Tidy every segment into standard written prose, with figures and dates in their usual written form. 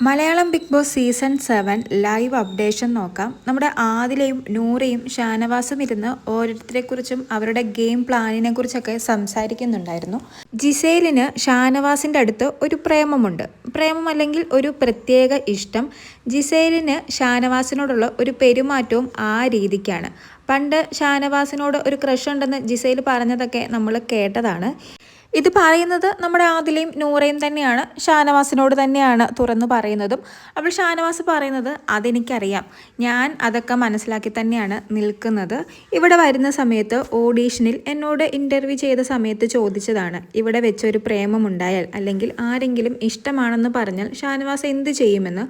Malayalam Bigg Boss season 7 live updation നോക്കാം. നമ്മുടെ ആദിലയും നൂറയും ഷാനവാസും ഇരുന്ന് ഓരോരുത്തരെക്കുറിച്ചും അവരുടെ ഗെയിം പ്ലാനിനെ കുറിച്ചൊക്കെ സംസാരിക്കുന്നുണ്ടായിരുന്നു. ജിസേലിന് ഷാനവാസിൻ്റെ അടുത്ത് ഒരു പ്രേമമുണ്ട്. പ്രേമം അല്ലെങ്കിൽ ഒരു പ്രത്യേക ഇഷ്ടം. ജിസേലിന് ഷാനവാസിനോടുള്ള ഒരു പെരുമാറ്റവും ആ രീതിക്കാണ്. പണ്ട് ഷാനവാസിനോട് ഒരു ക്രഷ് ഉണ്ടെന്ന് ജിസേൽ പറഞ്ഞതൊക്കെ നമ്മൾ കേട്ടതാണ്. ഇത് പറയുന്നത് നമ്മുടെ ആദിലയും നൂറയും തന്നെയാണ്. ഷാനവാസിനോട് തന്നെയാണ് തുറന്നു പറയുന്നതും. അപ്പോൾ ഷാനവാസ് പറയുന്നത് അതെനിക്കറിയാം, ഞാൻ അതൊക്കെ മനസ്സിലാക്കി തന്നെയാണ് നിൽക്കുന്നത്. ഇവിടെ വരുന്ന സമയത്ത് ഓഡീഷനിൽ എന്നോട് ഇൻ്റർവ്യൂ ചെയ്ത സമയത്ത് ചോദിച്ചതാണ്, ഇവിടെ വെച്ചൊരു പ്രേമമുണ്ടായാൽ അല്ലെങ്കിൽ ആരെങ്കിലും ഇഷ്ടമാണെന്ന് പറഞ്ഞാൽ ഷാനവാസ് എന്ത് ചെയ്യുമെന്ന്.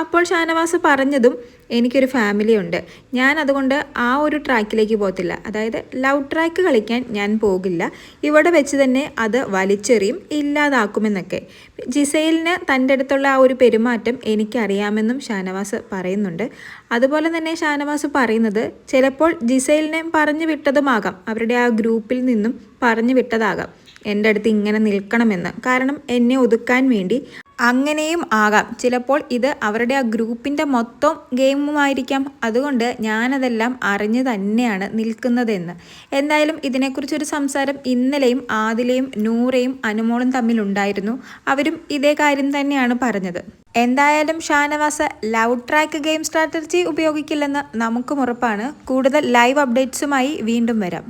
അപ്പോൾ ഷാനവാസ് പറഞ്ഞതും എനിക്കൊരു ഫാമിലി ഉണ്ട്, ഞാൻ അതുകൊണ്ട് ആ ഒരു ട്രാക്കിലേക്ക് പോകത്തില്ല, അതായത് ലവ് ട്രാക്ക് കളിക്കാൻ ഞാൻ പോകില്ല, ഇവിടെ വെച്ച് തന്നെ അത് വലിച്ചെറിയും, ഇല്ലാതാക്കുമെന്നൊക്കെ. ജിസേലിന് തൻ്റെ അടുത്തുള്ള ആ ഒരു പെരുമാറ്റം എനിക്കറിയാമെന്നും ഷാനവാസ് പറയുന്നുണ്ട്. അതുപോലെ തന്നെ ഷാനവാസ് പറയുന്നത് ചിലപ്പോൾ ജിസേലിനെ പറഞ്ഞു വിട്ടതുമാകാം, അവരുടെ ആ ഗ്രൂപ്പിൽ നിന്നും പറഞ്ഞു വിട്ടതാകാം എൻ്റെ അടുത്ത് ഇങ്ങനെ നിൽക്കണമെന്ന്, കാരണം എന്നെ ഒതുക്കാൻ വേണ്ടി. അങ്ങനെയും ആകാം, ചിലപ്പോൾ ഇത് അവരുടെ ആ ഗ്രൂപ്പിൻ്റെ മൊത്തം ഗെയിമുമായിരിക്കാം. അതുകൊണ്ട് ഞാനതെല്ലാം അറിഞ്ഞു തന്നെയാണ് നിൽക്കുന്നതെന്ന്. എന്തായാലും ഇതിനെക്കുറിച്ചൊരു സംസാരം ഇന്നലെയും ആദിലയും നൂറയും അനുമോളും തമ്മിലുണ്ടായിരുന്നു. അവരും ഇതേ കാര്യം തന്നെയാണ് പറഞ്ഞത്. എന്തായാലും Shanavas love track game strategy ഉപയോഗിക്കില്ലെന്ന് നമുക്കും ഉറപ്പാണ്. കൂടുതൽ ലൈവ് അപ്ഡേറ്റ്സുമായി വീണ്ടും വരാം.